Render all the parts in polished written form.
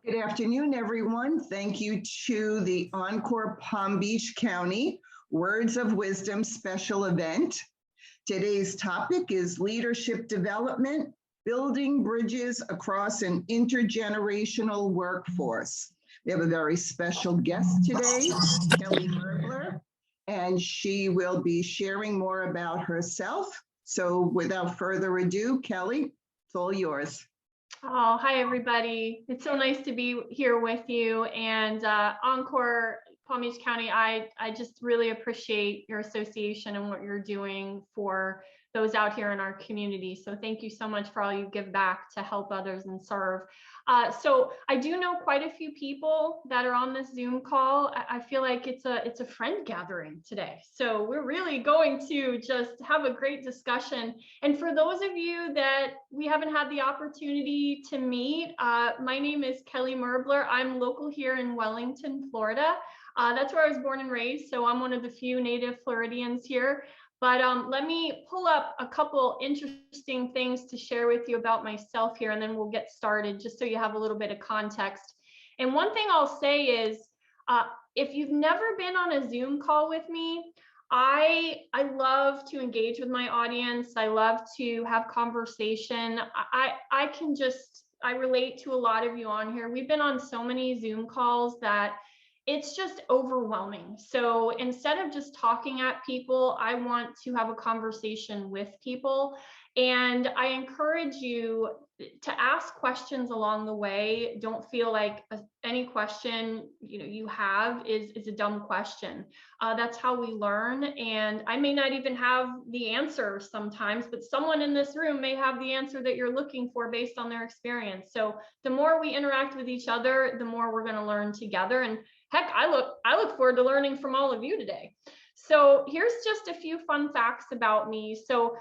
Good afternoon, everyone. Thank you to the Encore Palm Beach County Words of Wisdom special event. Today's topic is leadership development, building bridges across an intergenerational workforce. We have a very special guest today, Kelly Merbler, and she will be sharing more about herself. So without further ado, Kelly, it's all yours. Oh, hi, everybody. It's so nice to be here with you. And Encore Palm Beach County, I just really appreciate your association and what you're doing for those out here in our community. So thank you so much for all you give back to help others and serve. So I do know quite a few people that are on this Zoom call. I feel like it's a friend gathering today. So we're really going to just have a great discussion. And for those of you that we haven't had the opportunity to meet, my name is Kelly Merbler. I'm local here in Wellington, Florida. That's where I was born and raised. So I'm one of the few native Floridians here. But let me pull up a couple interesting things to share with you about myself here, and then we'll get started just so you have a little bit of context. And one thing I'll say is, if you've never been on a Zoom call with me, I love to engage with my audience. I love to have conversation. I relate to a lot of you on here. We've been on so many Zoom calls that it's just overwhelming. So instead of just talking at people, I want to have a conversation with people. And I encourage you to ask questions along the way. Don't feel like any question you have is a dumb question. That's how we learn. And I may not even have the answer sometimes, but someone in this room may have the answer that you're looking for based on their experience. So the more we interact with each other, the more we're going to learn together. And heck, I look forward to learning from all of you today. So here's just a few fun facts about me. So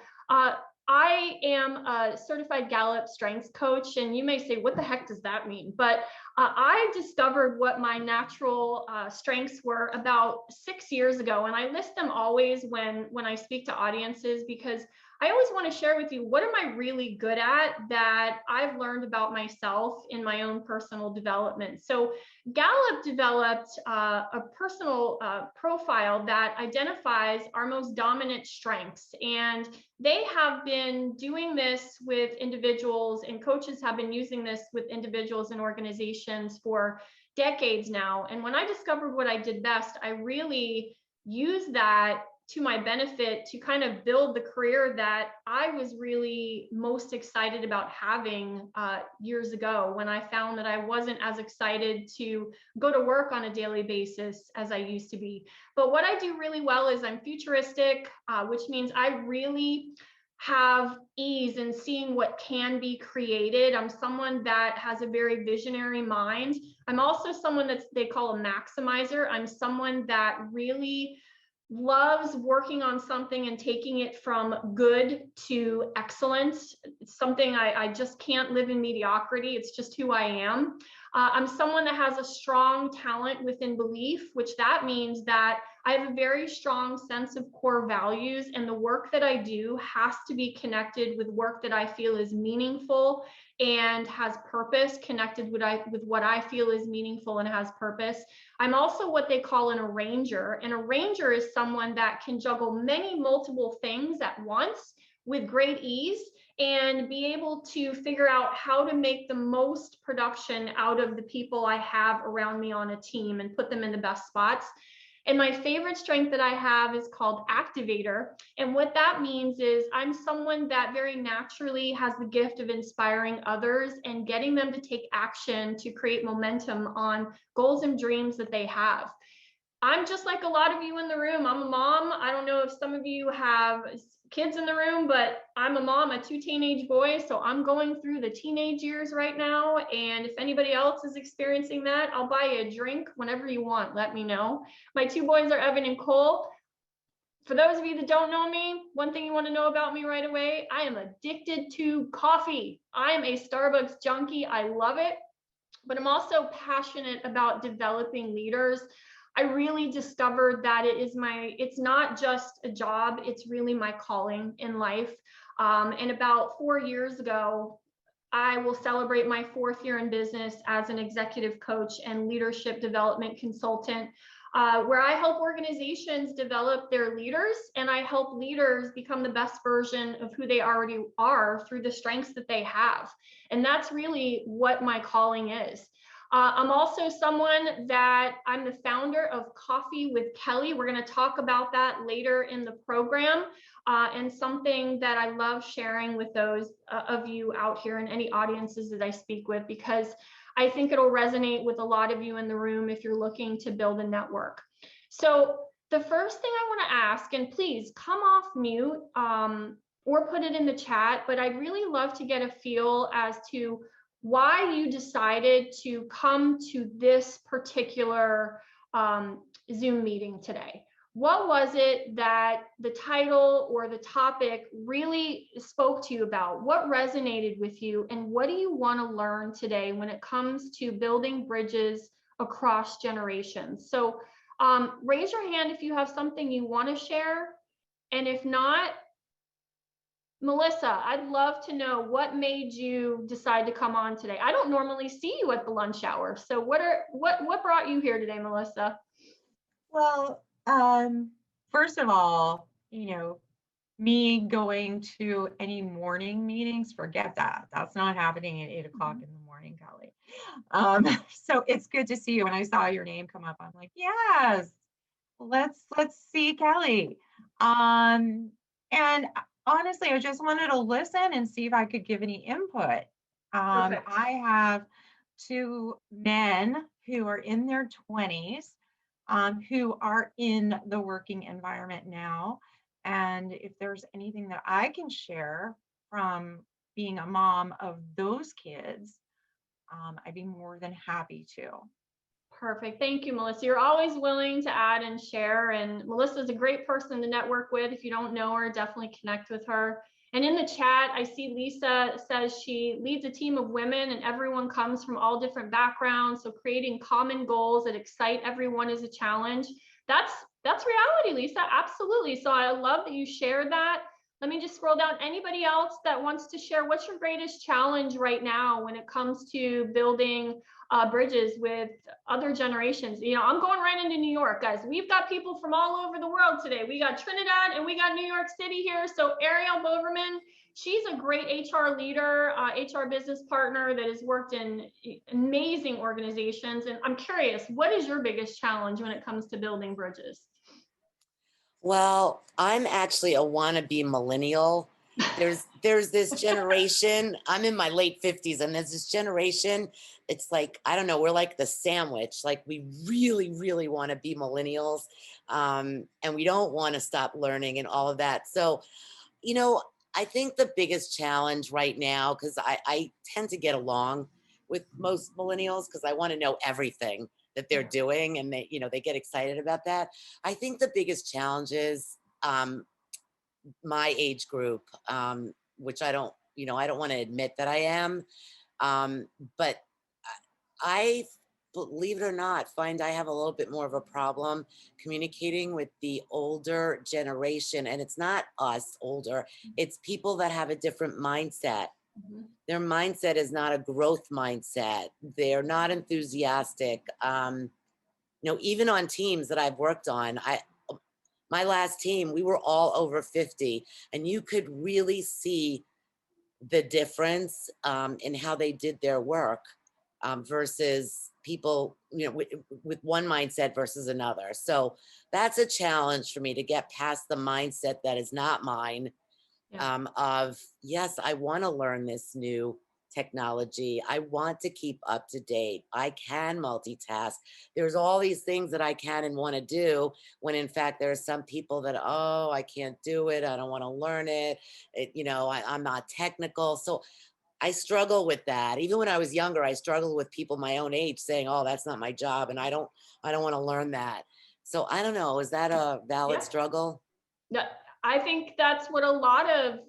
I am a certified Gallup strengths coach, and you may say, what the heck does that mean? But I discovered what my natural strengths were about 6 years ago, and I list them always when I speak to audiences, because I always want to share with you, what am I really good at that I've learned about myself in my own personal development. So Gallup developed a personal profile that identifies our most dominant strengths. And they have been doing this with individuals, and coaches have been using this with individuals and organizations for decades now. And when I discovered what I did best, I really used that to my benefit to kind of build the career that I was really most excited about having years ago, when I found that I wasn't as excited to go to work on a daily basis as I used to be. But what I do really well is I'm futuristic, which means I really have ease in seeing what can be created. I'm someone that has a very visionary mind. I'm also someone that they call a maximizer. I'm someone that really loves working on something and taking it from good to excellence. It's something I just can't live in mediocrity. It's just who I am. I'm someone that has a strong talent within belief, which that means that I have a very strong sense of core values, and the work that I do has to be connected with work that I feel is meaningful and has purpose, connected with what I feel is meaningful and has purpose. I'm also what they call an arranger. An arranger is someone that can juggle many multiple things at once with great ease and be able to figure out how to make the most production out of the people I have around me on a team and put them in the best spots. And my favorite strength that I have is called activator. And what that means is I'm someone that very naturally has the gift of inspiring others and getting them to take action to create momentum on goals and dreams that they have. I'm just like a lot of you in the room. I'm a mom. I don't know if some of you have kids in the room, but I'm a mom of 2 teenage boys. So I'm going through the teenage years right now. And if anybody else is experiencing that, I'll buy you a drink whenever you want. Let me know. My 2 boys are Evan and Cole. For those of you that don't know me, one thing you want to know about me right away, I am addicted to coffee. I am a Starbucks junkie. I love it. But I'm also passionate about developing leaders. I really discovered that it's not just a job, it's really my calling in life. And about 4 years ago, I will celebrate my 4th year in business as an executive coach and leadership development consultant, where I help organizations develop their leaders, and I help leaders become the best version of who they already are through the strengths that they have. And that's really what my calling is. I'm also someone that I'm the founder of Coffee with Kelly. We're going to talk about that later in the program, and something that I love sharing with those of you out here and any audiences that I speak with, because I think it'll resonate with a lot of you in the room if you're looking to build a network. So the first thing I want to ask, and please come off mute or put it in the chat, but I'd really love to get a feel as to why you decided to come to this particular Zoom meeting today. What was it that the title or the topic really spoke to you about? What resonated with you? And what do you want to learn today when it comes to building bridges across generations? So raise your hand if you have something you want to share. And if not, Melissa, I'd love to know what made you decide to come on today. I don't normally see you at the lunch hour. So what brought you here today, Melissa? Well, first of all, me going to any morning meetings, forget that. That's not happening at 8 o'clock in the morning, Kelly. So it's good to see you. When I saw your name come up, I'm like, yes, let's see Kelly. And honestly, I just wanted to listen and see if I could give any input. I have 2 men who are in their 20s, who are in the working environment now. And if there's anything that I can share from being a mom of those kids, I'd be more than happy to. Perfect. Thank you, Melissa. You're always willing to add and share. And Melissa's a great person to network with. If you don't know her, definitely connect with her. And in the chat, I see Lisa says she leads a team of women and everyone comes from all different backgrounds. So creating common goals that excite everyone is a challenge. That's reality, Lisa. Absolutely. So I love that you shared that. Let me just scroll down. Anybody else that wants to share, what's your greatest challenge right now when it comes to building bridges with other generations? I'm going right into New York, guys. We've got people from all over the world today. We got Trinidad and we got New York City here. So Ariel Boverman, she's a great HR leader, HR business partner that has worked in amazing organizations. And I'm curious, what is your biggest challenge when it comes to building bridges? Well, I'm actually a wannabe millennial. There's this generation, I'm in my late 50s, and there's this generation, it's like, I don't know, we're like the sandwich. Like we really, really want to be millennials, and we don't want to stop learning and all of that. So, I think the biggest challenge right now, because I tend to get along with most millennials because I want to know everything that they're doing, and they get excited about that. I think the biggest challenge is my age group, which I don't want to admit that I am, but I, believe it or not, find I have a little bit more of a problem communicating with the older generation. And it's not us older, it's people that have a different mindset. Their mindset is not a growth mindset. They're not enthusiastic. Even on teams that I've worked on, my last team, we were all over 50, and you could really see the difference in how they did their work versus people, with one mindset versus another. So that's a challenge for me to get past the mindset that is not mine. Of, yes, I want to learn this new technology. I want to keep up to date. I can multitask. There's all these things that I can and want to do, when in fact there are some people that, oh, I can't do it. I don't want to learn it. I'm not technical. So I struggle with that. Even when I was younger, I struggled with people my own age saying, oh, that's not my job, and I don't want to learn that. So I don't know. Is that a valid struggle? No, I think that's what a lot of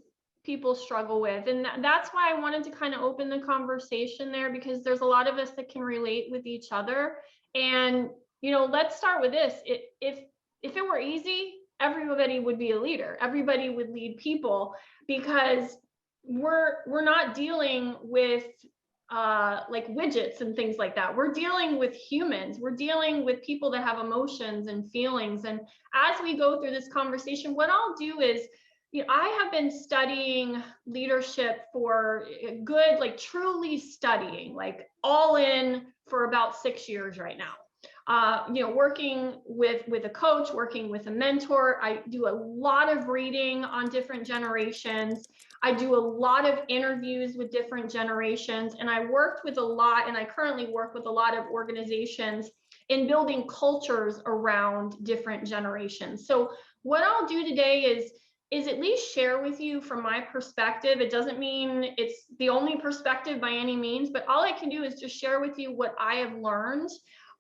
people struggle with. And that's why I wanted to kind of open the conversation there, because there's a lot of us that can relate with each other. And, let's start with this. If it were easy, everybody would be a leader. Everybody would lead people, because we're not dealing with like widgets and things like that. We're dealing with humans. We're dealing with people that have emotions and feelings. And as we go through this conversation, what I'll do is, you know, I have been studying leadership for a good, like truly studying, like all in for about 6 years right now. You know, working with a coach, working with a mentor. I do a lot of reading on different generations. I do a lot of interviews with different generations, and I worked with a lot, and I currently work with a lot of organizations in building cultures around different generations. So what I'll do today is at least share with you from my perspective. It doesn't mean it's the only perspective by any means, but all I can do is just share with you what I have learned,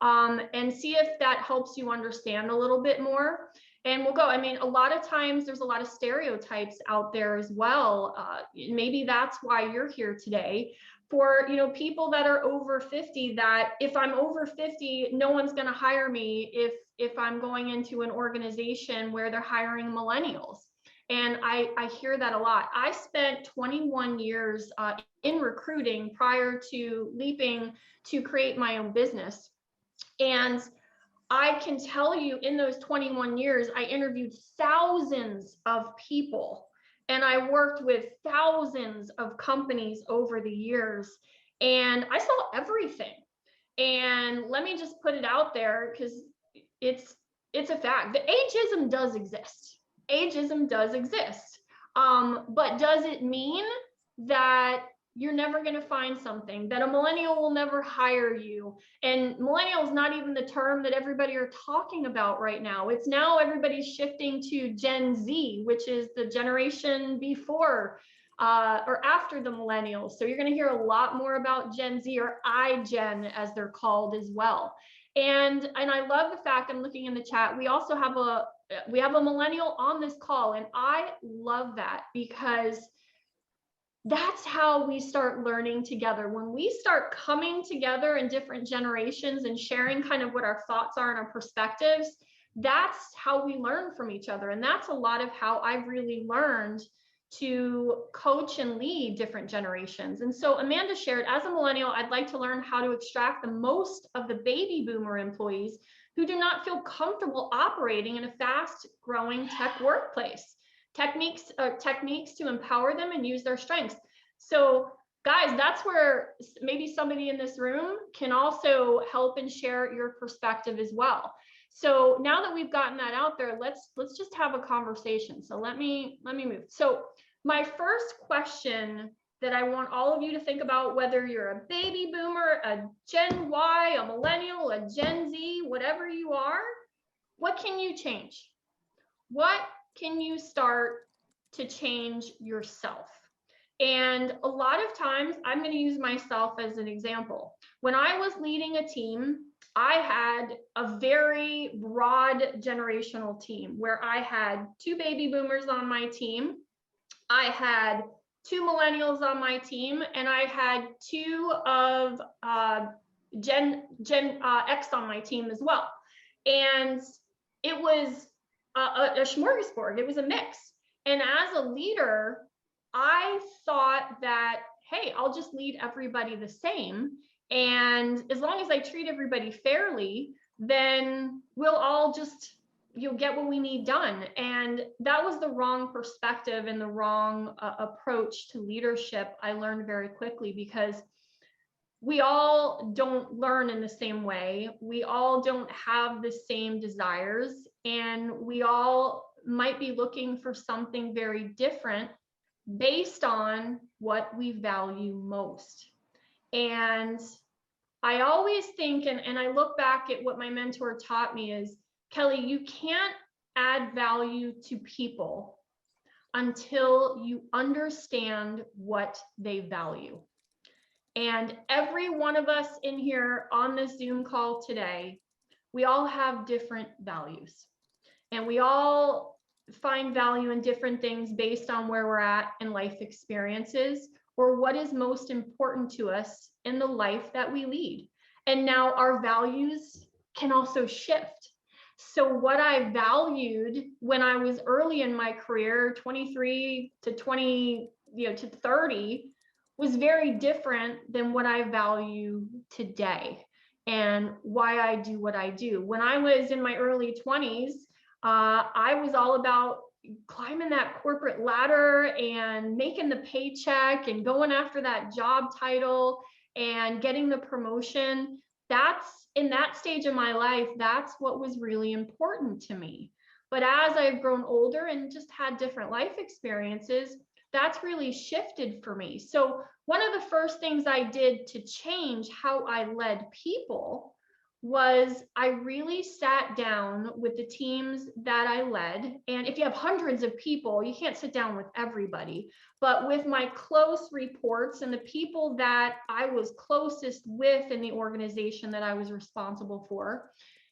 and see if that helps you understand a little bit more. And we'll go. I mean, a lot of times there's a lot of stereotypes out there as well. Maybe that's why you're here today. For, you know, people that are over 50, that if I'm over 50, no one's going to hire me if I'm going into an organization where they're hiring millennials. And I hear that a lot. I spent 21 years in recruiting prior to leaping to create my own business. And I can tell you, in those 21 years, I interviewed thousands of people, and I worked with thousands of companies over the years, and I saw everything. And let me just put it out there, because it's a fact. The ageism does exist. Ageism does exist. But does it mean that you're never going to find something, that a millennial will never hire you? And millennial is not even the term that everybody are talking about right now. It's now everybody's shifting to Gen Z, which is the generation before or after the millennials. So you're going to hear a lot more about Gen Z, or iGen as they're called as well. And I love the fact, I'm looking in the chat, we also have a millennial on this call, and I love that, because that's how we start learning together. When we start coming together in different generations and sharing kind of what our thoughts are and our perspectives, that's how we learn from each other. And that's a lot of how I've really learned to coach and lead different generations. And so Amanda shared, as a millennial, I'd like to learn how to extract the most of the baby boomer employees who do not feel comfortable operating in a fast growing tech workplace. Techniques to empower them and use their strengths. So guys, that's where maybe somebody in this room can also help and share your perspective as well. So now that we've gotten that out there, let's just have a conversation. So let me move. So my first question that I want all of you to think about, whether you're a baby boomer, a Gen Y, a millennial, a Gen Z, whatever you are, what can you change? What can you start to change yourself? And a lot of times, I'm going to use myself as an example. When I was leading a team, I had a very broad generational team where I had 2 baby boomers on my team, I had 2 millennials on my team, and I had 2 of Gen X on my team as well. And it was a smorgasbord. It was a mix. And as a leader, I thought that, hey, I'll just lead everybody the same. And as long as I treat everybody fairly, then we'll all just, you'll get what we need done. And that was the wrong perspective and the wrong approach to leadership. I learned very quickly, because we all don't learn in the same way. We all don't have the same desires, and we all might be looking for something very different based on what we value most. And I always think, and I look back at what my mentor taught me, is, Kelly, you can't add value to people until you understand what they value. And every one of us in here on this Zoom call today, we all have different values, and we all find value in different things based on where we're at in life experiences, or what is most important to us in the life that we lead. And now our values can also shift. So what I valued when I was early in my career, 23 to 20, to 30 was very different than what I value today and why I do what I do. When I was in my early 20s, I was all about climbing that corporate ladder and making the paycheck and going after that job title and getting the promotion. That's in that stage of my life, that's what was really important to me. But as I've grown older and just had different life experiences, that's really shifted for me. So one of the first things I did to change how I led people was I really sat down with the teams that I led. And if you have hundreds of people, you can't sit down with everybody, but with my close reports and the people that I was closest with in the organization that I was responsible for,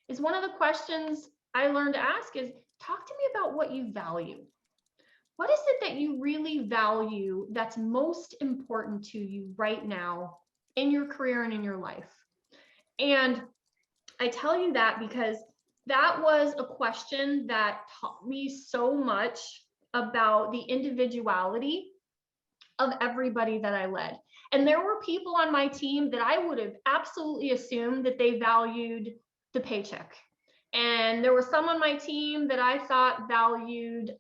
is one of the questions I learned to ask is, talk to me about what you value. What is it that you really value that's most important to you right now in your career and in your life? And I tell you that because that was a question that taught me so much about the individuality of everybody that I led. And there were people on my team that I would have absolutely assumed that they valued the paycheck. And there were some on my team that I thought valued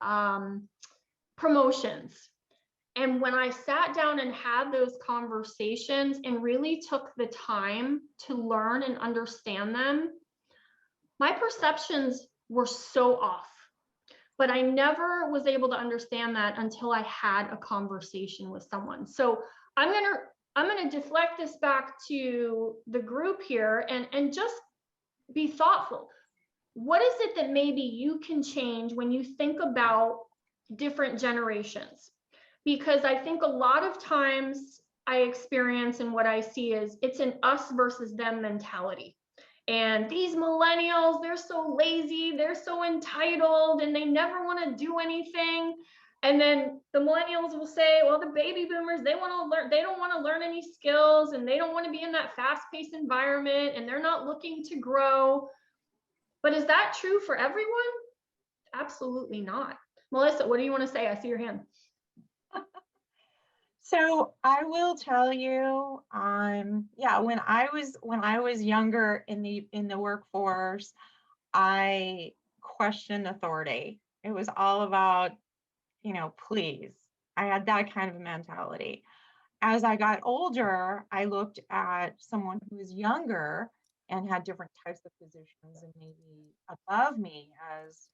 promotions. And when I sat down and had those conversations and really took the time to learn and understand them, my perceptions were so off. But I never was able to understand that until I had a conversation with someone. So I'm gonna deflect this back to the group here and just be thoughtful. What is it that maybe you can change when you think about different generations? Because I think a lot of times I experience and what I see is it's an us versus them mentality. And these millennials, they're so lazy, they're so entitled, and they never want to do anything. And then the millennials will say, well, the baby boomers, they want to learn, they don't want to learn any skills, and they don't want to be in that fast-paced environment, and they're not looking to grow. But is that true for everyone? Absolutely not. Melissa, what do you want to say? I see your hand. So I will tell you, yeah, when I was younger in the workforce, I questioned authority. It was all about, please. I had that kind of mentality. As I got older, I looked at someone who was younger and had different types of positions and maybe above me as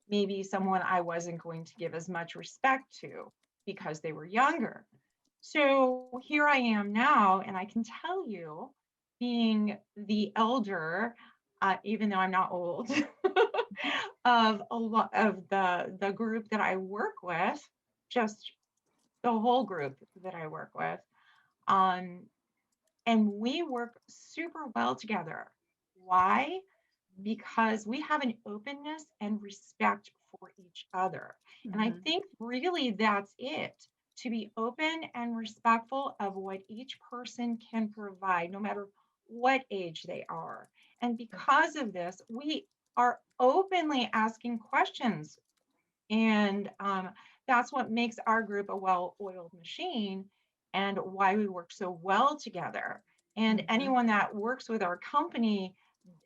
maybe someone I wasn't going to give as much respect to because they were younger. So here I am now, and I can tell you, being the elder, even though I'm not old, of a lot of the group that I work with, just the whole group that I work with, and we work super well together. Why? Because we have an openness and respect for each other. And I think really that's it, to be open and respectful of what each person can provide, no matter what age they are. And because of this, we are openly asking questions. And that's what makes our group a well-oiled machine and why we work so well together. And anyone that works with our company,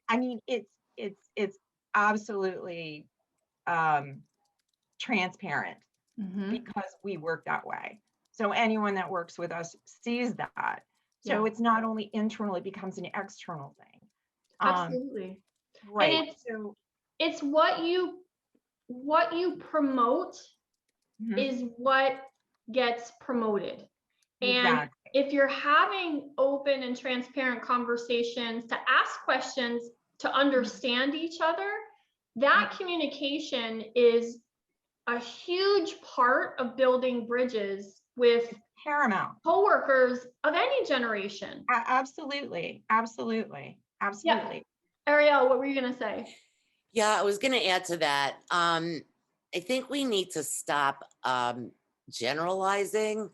I mean, it's absolutely transparent because we work that way. So anyone that works with us sees that. So it's not only internal, it becomes an external thing. Absolutely. Right. And it's what you promote is what gets promoted. And if you're having open and transparent conversations to ask questions, to understand each other, that communication is a huge part of building bridges with paramount coworkers of any generation. Absolutely. Yeah. Ariel, what were you going to say? Yeah, I was going to add to that. I think we need to stop generalizing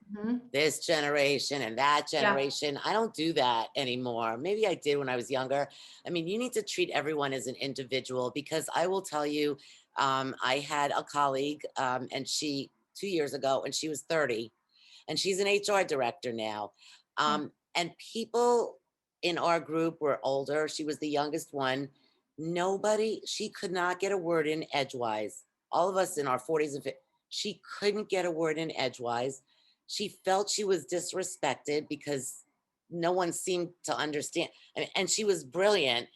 this generation and that generation. Yeah. I don't do that anymore. Maybe I did when I was younger. I mean, you need to treat everyone as an individual, because I will tell you, I had a colleague and she 2 years ago, and she was 30, and she's an HR director now. And people in our group were older. She was the youngest one. She could not get a word in edgewise. All of us in our 40s and 50s, she couldn't get a word in edgewise. She felt she was disrespected because no one seemed to understand. And she was brilliant.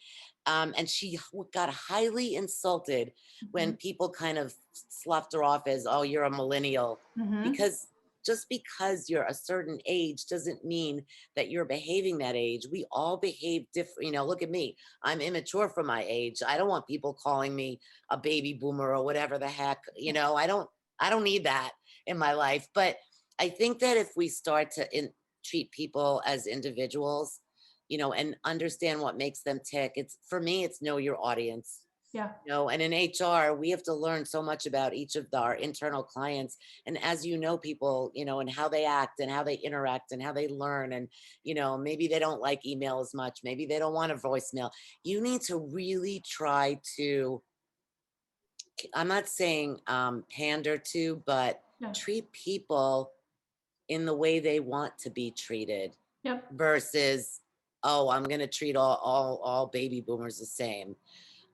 And she got highly insulted when people kind of sloughed her off as, oh, you're a millennial. Because just because you're a certain age doesn't mean that you're behaving that age. We all behave different. You know, look at me. I'm immature for my age. I don't want people calling me a baby boomer or whatever the heck. You know, I don't need that in my life. But I think that if we start to treat people as individuals, you know, and understand what makes them tick, for me, it's know your audience. Yeah. You know, and in HR, we have to learn so much about each of our internal clients. And as you know, people, you know, and how they act and how they interact and how they learn. And, you know, maybe they don't like email as much. Maybe they don't want a voicemail. You need to really try to, I'm not saying pander to, but treat people in the way they want to be treated. Yep. Versus, oh, I'm going to treat all baby boomers the same.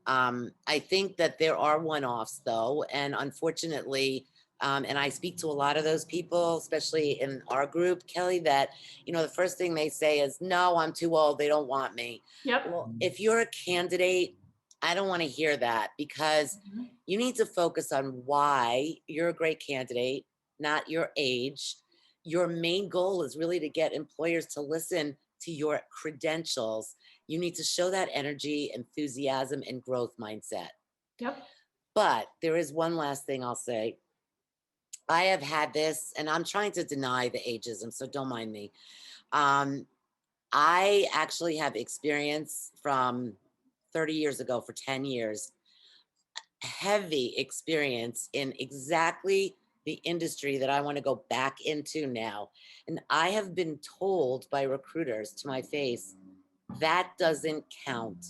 I think that there are one-offs though. And unfortunately, and I speak to a lot of those people, especially in our group, Kelly, that, you know, the first thing they say is, no, I'm too old. They don't want me. Yep. Well, if you're a candidate, I don't want to hear that, because you need to focus on why you're a great candidate, not your age. Your main goal is really to get employers to listen to your credentials. You need to show that energy, enthusiasm, and growth mindset. Yep. But there is one last thing I'll say. I have had this, and I'm trying to deny the ageism, so don't mind me. I actually have experience from 30 years ago, for 10 years, heavy experience in exactly the industry that I want to go back into now. And I have been told by recruiters to my face, that doesn't count.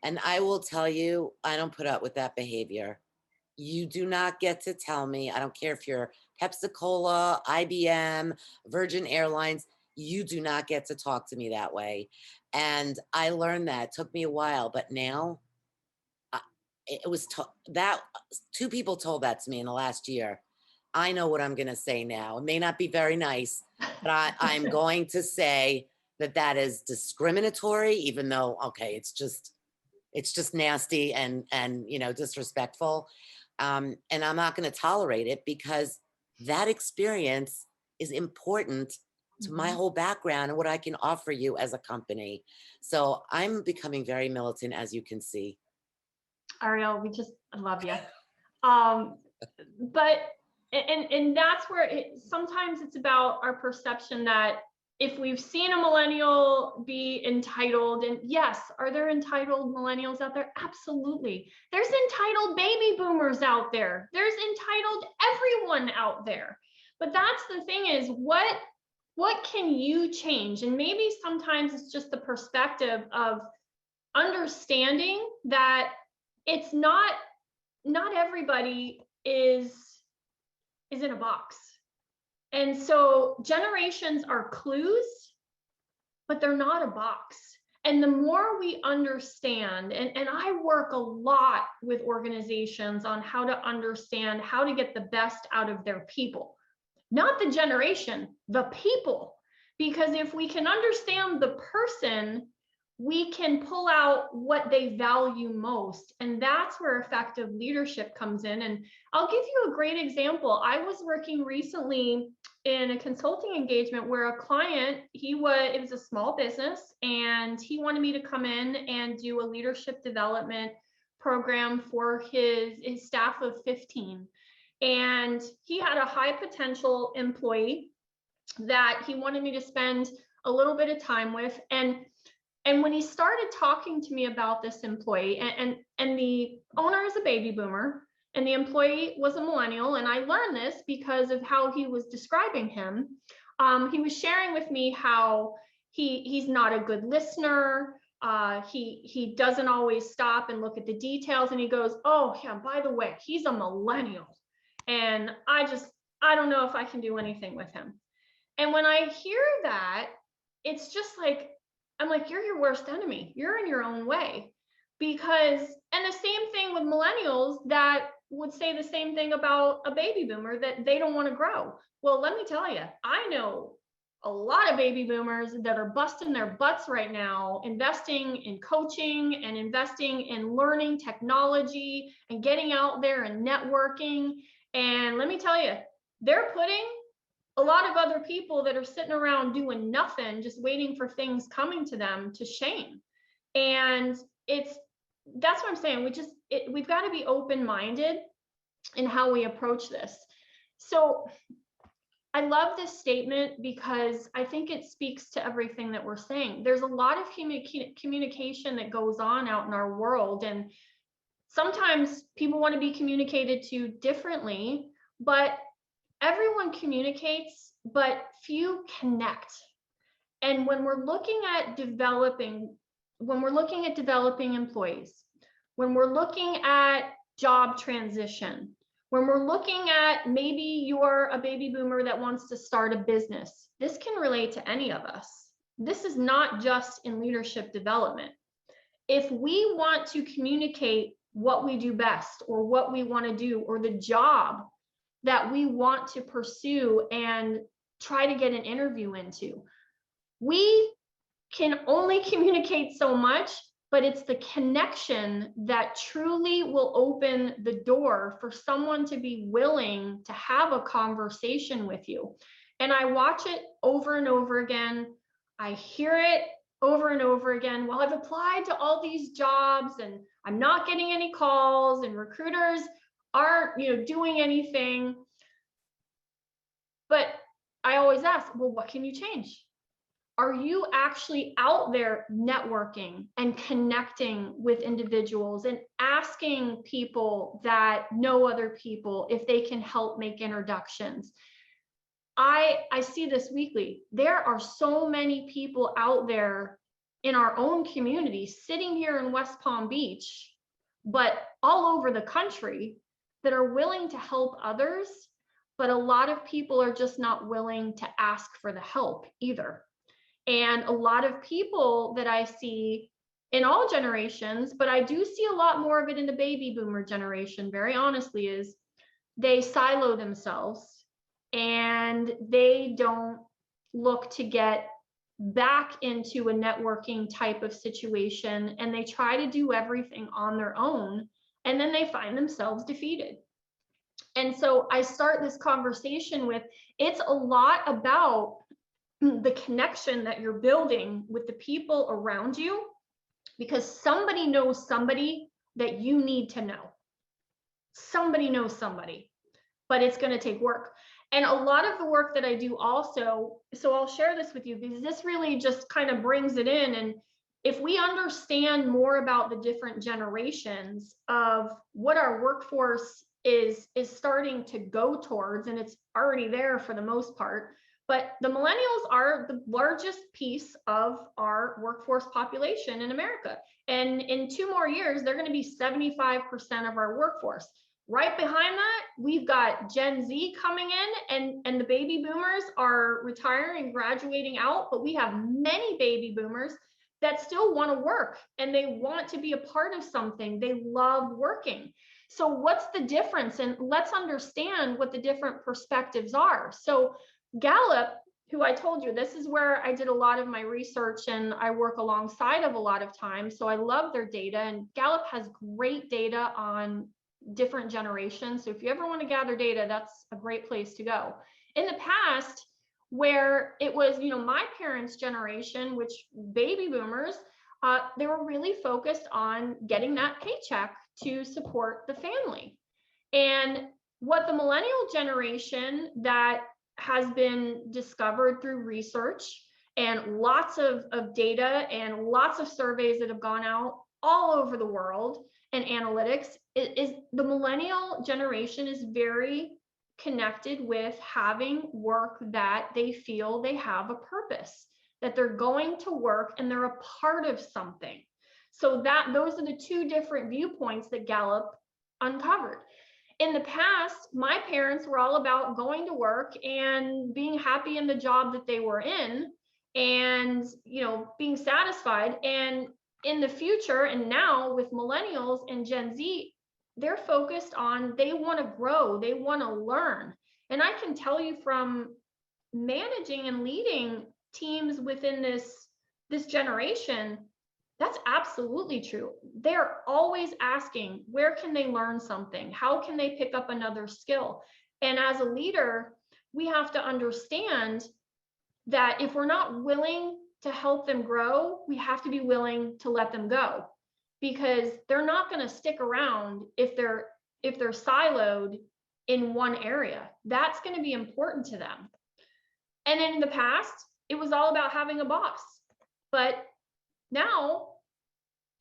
And I will tell you, I don't put up with that behavior. You do not get to tell me, I don't care if you're Pepsi-Cola, IBM, Virgin Airlines, you do not get to talk to me that way. And I learned that. It took me a while, but now it was that two people told that to me in the last year. I know what I'm going to say now. It may not be very nice, but I'm going to say that is discriminatory, even though, okay, it's just nasty and you know, disrespectful. And I'm not going to tolerate it, because that experience is important to my whole background and what I can offer you as a company. So I'm becoming very militant, as you can see. Ariel, I love you. But that's where sometimes it's about our perception that if we've seen a millennial be entitled, and yes, are there entitled millennials out there? Absolutely. There's entitled baby boomers out there. There's entitled everyone out there. But that's the thing, is what can you change? And maybe sometimes it's just the perspective of understanding that it's not everybody is in a box. And so generations are clues, but they're not a box. And the more we understand, and I work a lot with organizations on how to understand how to get the best out of their people, not the generation, the people. Because if we can understand the person, we can pull out what they value most. And that's where effective leadership comes in. And I'll give you a great example. I was working recently in a consulting engagement where a client, it was a small business, and he wanted me to come in and do a leadership development program for his staff of 15. And he had a high potential employee that he wanted me to spend a little bit of time with. And when he started talking to me about this employee, and the owner is a baby boomer and the employee was a millennial, and I learned this because of how he was describing him. He was sharing with me how he's not a good listener. He doesn't always stop and look at the details. And he goes, oh yeah, by the way, he's a millennial. And I I don't know if I can do anything with him. And when I hear that, it's just like, I'm like, you're your worst enemy. You're in your own way. Because, and the same thing with millennials that would say the same thing about a baby boomer, that they don't want to grow. Well, let me tell you, I know a lot of baby boomers that are busting their butts right now, investing in coaching and investing in learning technology and getting out there and networking. And let me tell you, they're putting a lot of other people that are sitting around doing nothing, just waiting for things coming to them, to shame. And that's what I'm saying. We've got to be open-minded in how we approach this. So I love this statement because I think it speaks to everything that we're saying. There's a lot of communication that goes on out in our world, and sometimes people want to be communicated to differently, but everyone communicates, but few connect. And when we're looking at developing employees, when we're looking at job transition, when we're looking at maybe you're a baby boomer that wants to start a business, this can relate to any of us. This is not just in leadership development. If we want to communicate what we do best, or what we want to do, or the job that we want to pursue and try to get an interview into, we can only communicate so much, but it's the connection that truly will open the door for someone to be willing to have a conversation with you. And I watch it over and over again. I hear it over and over again. Well, I've applied to all these jobs and I'm not getting any calls, and recruiters aren't, doing anything. But I always ask, well, what can you change? Are you actually out there networking and connecting with individuals and asking people that know other people if they can help make introductions? I see this weekly. There are so many people out there in our own community, sitting here in West Palm Beach, but all over the country, that are willing to help others. But a lot of people are just not willing to ask for the help either. And a lot of people that I see in all generations, but I do see a lot more of it in the baby boomer generation, very honestly, is they silo themselves and they don't look to get back into a networking type of situation, and they try to do everything on their own, and then they find themselves defeated. And so I start this conversation with, it's a lot about the connection that you're building with the people around you, because somebody knows somebody that you need to know. Somebody knows somebody, but it's going to take work. And a lot of the work that I do also, so I'll share this with you because this really just kind of brings it in. And if we understand more about the different generations of what our workforce is starting to go towards, and it's already there for the most part, but the millennials are the largest piece of our workforce population in America. And in 2 more years, they're going to be 75% of our workforce. Right behind that, we've got Gen Z coming in, and the baby boomers are retiring and graduating out, but we have many baby boomers that still want to work and they want to be a part of something. They love working. So what's the difference? And let's understand what the different perspectives are. So Gallup, who I told you, this is where I did a lot of my research and I work alongside of a lot of times. So I love their data, and Gallup has great data on different generations. So if you ever want to gather data, that's a great place to go. In the past, where it was, my parents' generation, which baby boomers, they were really focused on getting that paycheck to support the family. And what the millennial generation that has been discovered through research and lots of data and lots of surveys that have gone out all over the world and analytics is the millennial generation is very connected with having work that they feel they have a purpose, that they're going to work and they're a part of something. So those are the 2 different viewpoints that Gallup uncovered. in the past, my parents were all about going to work and being happy in the job that they were in and, being satisfied. And in the future, and now with millennials and Gen Z, they're focused on, they want to grow, they want to learn. And I can tell you from managing and leading teams within this generation, that's absolutely true. They're always asking, where can they learn something? How can they pick up another skill? And as a leader, we have to understand that if we're not willing to help them grow, we have to be willing to let them go, because they're not going to stick around if they're siloed in one area. That's going to be important to them. And in the past, it was all about having a boss. But now,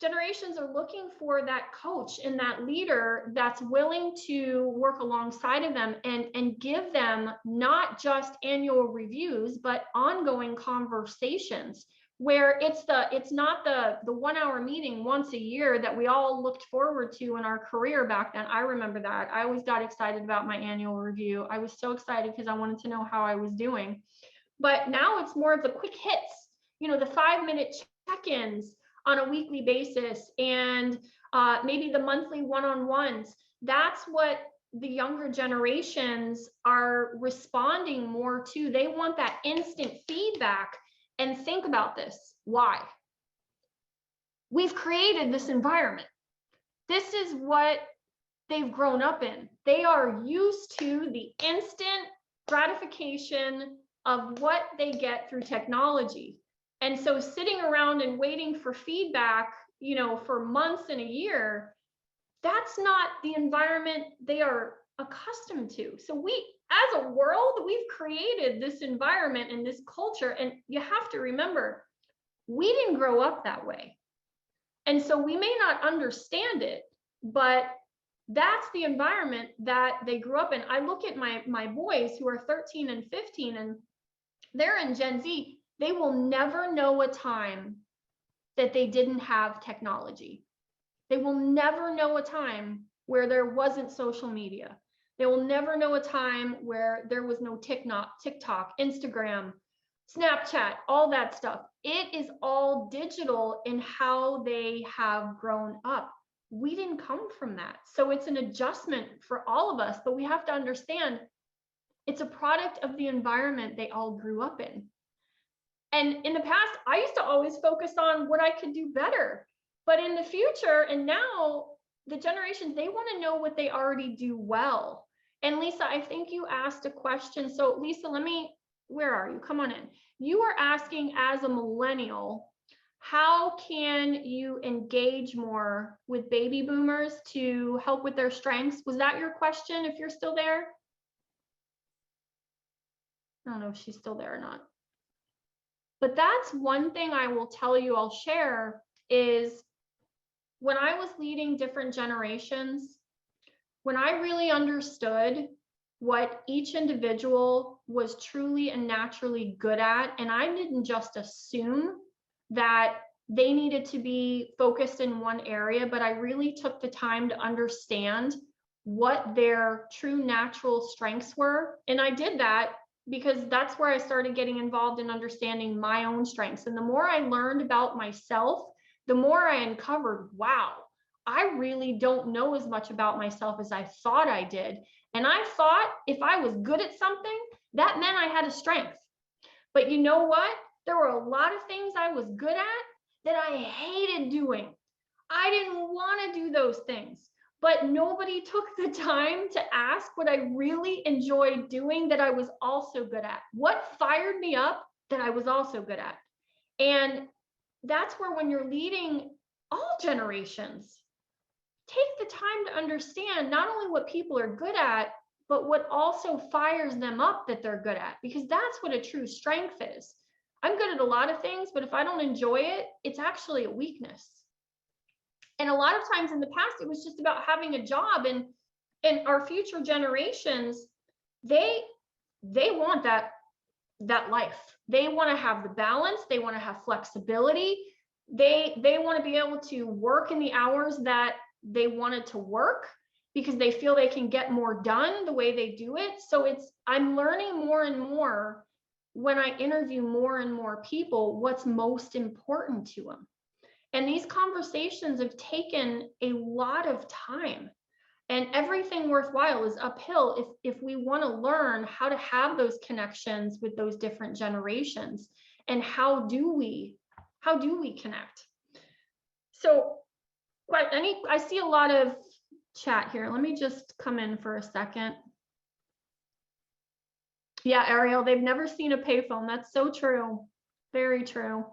generations are looking for that coach and that leader that's willing to work alongside of them and give them not just annual reviews, but ongoing conversations where it's not the 1 hour meeting once a year that we all looked forward to in our career back then. I remember that. I always got excited about my annual review. I was so excited because I wanted to know how I was doing. But now it's more of the quick hits, the 5-minute check-ins on a weekly basis, and maybe the monthly one-on-ones. That's what the younger generations are responding more to. They want that instant feedback. And think about this. Why? We've created this environment. This is what they've grown up in. They are used to the instant gratification of what they get through technology. And so sitting around and waiting for feedback, for months and a year, that's not the environment they are accustomed to. So we, as a world, we've created this environment and this culture. And you have to remember, we didn't grow up that way. And so we may not understand it, but that's the environment that they grew up in. I look at my boys who are 13 and 15, and they're in Gen Z. They will never know a time that they didn't have technology. They will never know a time where there wasn't social media. They will never know a time where there was no TikTok, Instagram, Snapchat, all that stuff. It is all digital in how they have grown up. We didn't come from that. So it's an adjustment for all of us, but we have to understand it's a product of the environment they all grew up in. And in the past, I used to always focus on what I could do better. But in the future, and now the generations, they want to know what they already do well. And Lisa, I think you asked a question. So Lisa, where are you? Come on in. You are asking, as a millennial, how can you engage more with baby boomers to help with their strengths? Was that your question, if you're still there? I don't know if she's still there or not. But that's one thing I will tell you, I'll share, is when I was leading different generations, when I really understood what each individual was truly and naturally good at, and I didn't just assume that they needed to be focused in one area, but I really took the time to understand what their true natural strengths were. And I did that because that's where I started getting involved in understanding my own strengths. And the more I learned about myself, the more I uncovered, wow, I really don't know as much about myself as I thought I did. And I thought if I was good at something, that meant I had a strength. But you know what? There were a lot of things I was good at that I hated doing. I didn't want to do those things. But nobody took the time to ask what I really enjoyed doing that I was also good at. What fired me up that I was also good at. And that's where, when you're leading all generations, take the time to understand not only what people are good at, but what also fires them up that they're good at, because that's what a true strength is. I'm good at a lot of things, but if I don't enjoy it, it's actually a weakness. And a lot of times in the past, it was just about having a job, and our future generations, they want that life. They want to have the balance. They want to have flexibility. They want to be able to work in the hours that they wanted to work. because they feel they can get more done the way they do it. So I'm learning more and more when I interview more and more people, what's most important to them. And these conversations have taken a lot of time, and everything worthwhile is uphill if we want to learn how to have those connections with those different generations, and how do we connect. So I see a lot of chat here. Let me just come in for a second. Yeah, Ariel, they've never seen a payphone. That's so true. Very true.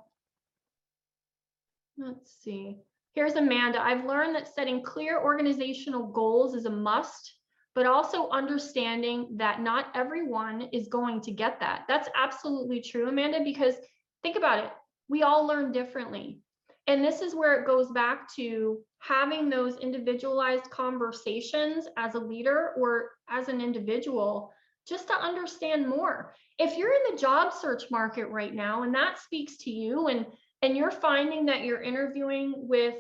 Let's see. Here's Amanda. I've learned that setting clear organizational goals is a must, but also understanding that not everyone is going to get that. That's absolutely true, Amanda, because think about it. We all learn differently. And this is where it goes back to having those individualized conversations as a leader or as an individual, just to understand more. If you're in the job search market right now, and that speaks to you, and you're finding that you're interviewing with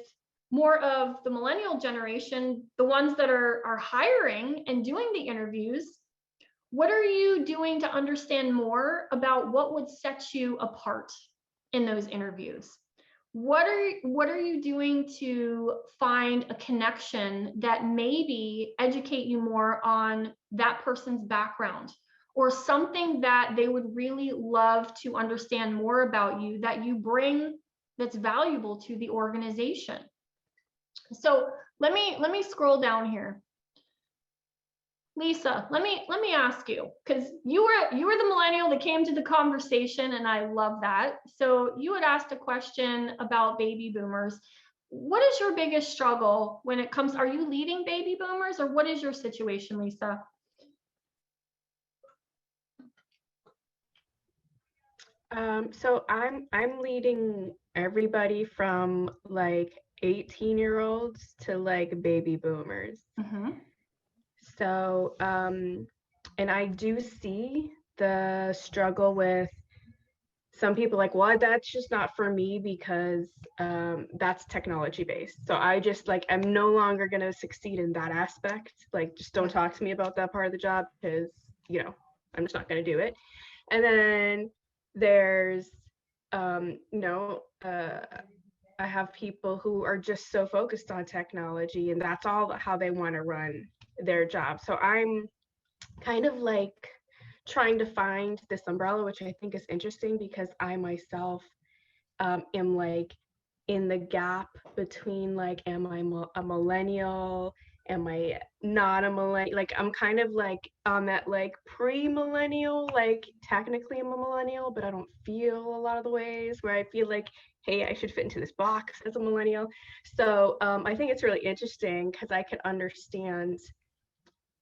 more of the millennial generation, the ones that are hiring and doing the interviews, what are you doing to understand more about what would set you apart in those interviews? What are you doing to find a connection that maybe educate you more on that person's background, or something that they would really love to understand more about you that you bring that's valuable to the organization? So let me scroll down here. Lisa, let me ask you, because you were the millennial that came to the conversation, and I love that. So you had asked a question about baby boomers. What is your biggest struggle when it comes? Are you leading baby boomers, or what is your situation, Lisa? So I'm leading everybody from like 18-year-olds to like baby boomers. Mm-hmm. So, and I do see the struggle with some people like, well, that's just not for me because that's technology based. So I just like, I'm no longer going to succeed in that aspect. Like, just don't talk to me about that part of the job because, you know, I'm just not going to do it. And then there's, I have people who are just so focused on technology and that's all how they want to run their job. So I'm kind of like trying to find this umbrella, which I think is interesting because I myself am like in the gap between like, am I a millennial? Am I not a millennial? Like, I'm kind of like on that like pre-millennial, like technically I'm a millennial, but I don't feel a lot of the ways where I feel like, hey, I should fit into this box as a millennial. So I think it's really interesting because I can understand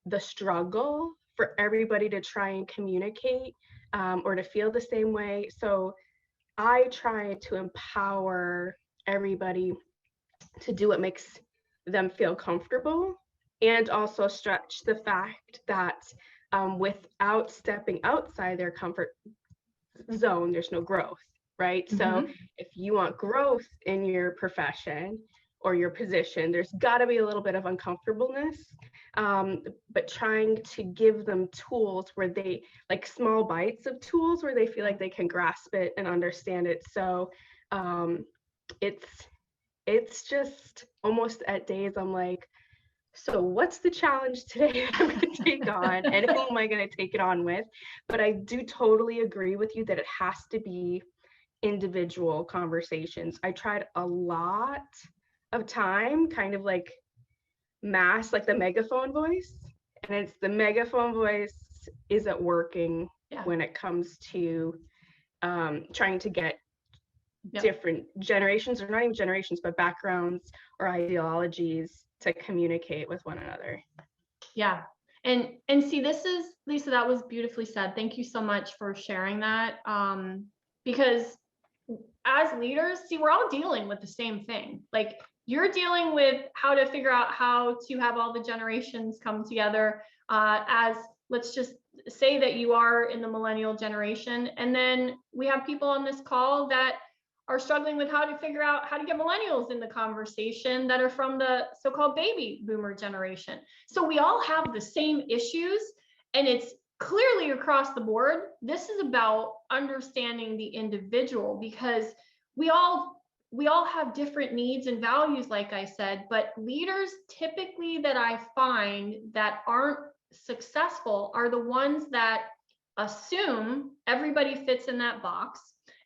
the struggle for everybody to try and communicate or to feel the same way. So I try to empower everybody to do what makes them feel comfortable, and also stretch the fact that without stepping outside their comfort zone, there's no growth, right? Mm-hmm. So if you want growth in your profession or your position, there's got to be a little bit of uncomfortableness, but trying to give them tools where they, like small bites of tools where they feel like they can grasp it and understand it. So it's just almost at days I'm like, so what's the challenge today that I'm going to take on, and who am I going to take it on with? But I do totally agree with you that it has to be individual conversations. I tried a lot of time kind of like mass, like the megaphone voice, and it's the megaphone voice isn't working when it comes to trying to get different generations, or not even generations, but backgrounds or ideologies to communicate with one another. Yeah. And see, this is, Lisa, that was beautifully said. Thank you so much for sharing that. Because as leaders, see, we're all dealing with the same thing. Like, you're dealing with how to figure out how to have all the generations come together, as, let's just say that you are in the millennial generation. And then we have people on this call that are struggling with how to figure out how to get millennials in the conversation that are from the so-called baby boomer generation. So we all have the same issues, and it's clearly across the board. This is about understanding the individual, because we all have different needs and values, like I said, but leaders typically that I find that aren't successful are the ones that assume everybody fits in that box.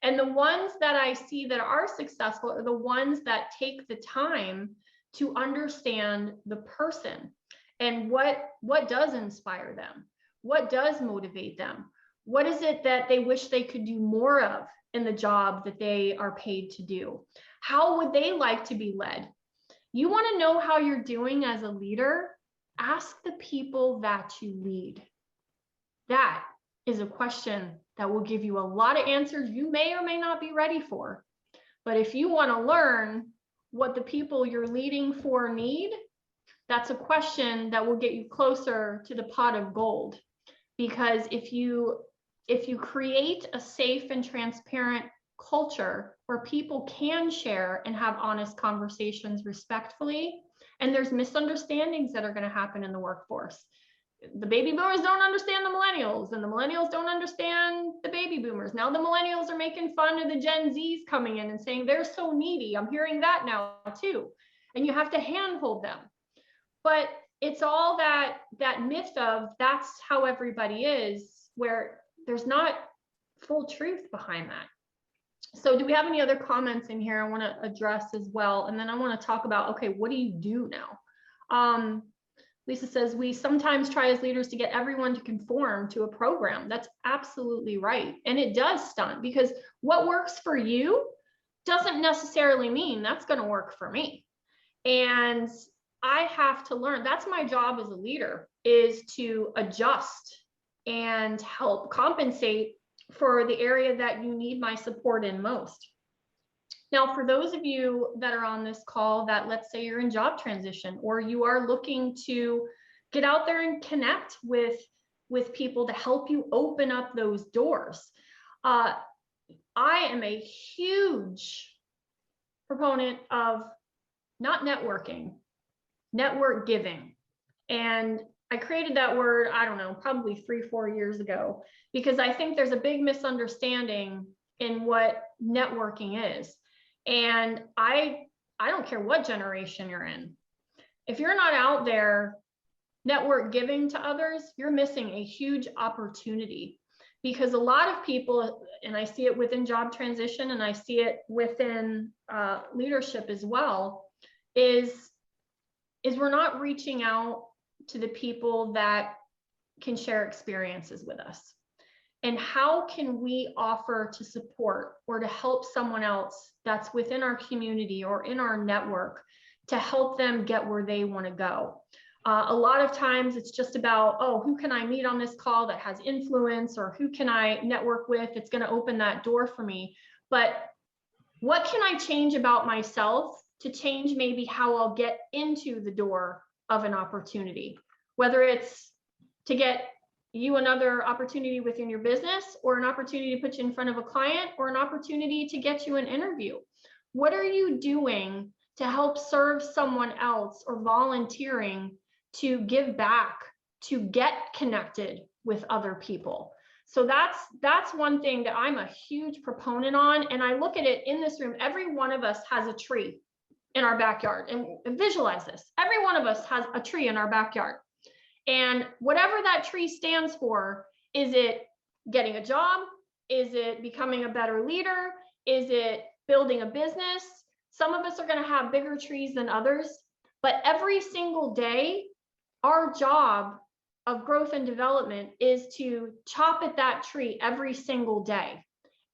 And the ones that I see that are successful are the ones that take the time to understand the person and what does inspire them, what does motivate them, what is it that they wish they could do more of in the job that they are paid to do, how would they like to be led. You want to know how you're doing as a leader? Ask the people that you lead. That is a question that will give you a lot of answers you may or may not be ready for. But if you want to learn what the people you're leading for need, that's a question that will get you closer to the pot of gold. Because if you create a safe and transparent culture where people can share and have honest conversations respectfully, and there's misunderstandings that are going to happen in the workforce. The baby boomers don't understand the millennials, and the millennials don't understand the baby boomers. Now the millennials are making fun of the Gen Zs coming in and saying they're so needy. I'm hearing that now too. And you have to handhold them. But it's all that myth of that's how everybody is, where there's not full truth behind that. So do we have any other comments in here I want to address as well? And then I want to talk about, okay, what do you do now? Lisa says, we sometimes try as leaders to get everyone to conform to a program. That's absolutely right. And it does stunt, because what works for you doesn't necessarily mean that's going to work for me. And I have to learn, that's my job as a leader, is to adjust and help compensate for the area that you need my support in most. Now, for those of you that are on this call that, let's say you're in job transition, or you are looking to get out there and connect with people to help you open up those doors, I am a huge proponent of not networking, network giving. And I created that word, I don't know, probably 3-4 years ago, because I think there's a big misunderstanding in what networking is. And I don't care what generation you're in. If you're not out there network giving to others, you're missing a huge opportunity. Because a lot of people, and I see it within job transition and I see it within leadership as well, is we're not reaching out to the people that can share experiences with us. And how can we offer to support or to help someone else that's within our community or in our network to help them get where they want to go? A lot of times it's just about, oh, who can I meet on this call that has influence, or who can I network with that's going to open that door for me? But what can I change about myself to change maybe how I'll get into the door of an opportunity, whether it's to get you another opportunity within your business, or an opportunity to put you in front of a client, or an opportunity to get you an interview. What are you doing to help serve someone else, or volunteering to give back, to get connected with other people? So that's one thing that I'm a huge proponent on. And I look at it in this room, every one of us has a tree in our backyard, and visualize this. Every one of us has a tree in our backyard. And whatever that tree stands for, is it getting a job? Is it becoming a better leader? Is it building a business? Some of us are going to have bigger trees than others, but every single day, our job of growth and development is to chop at that tree every single day.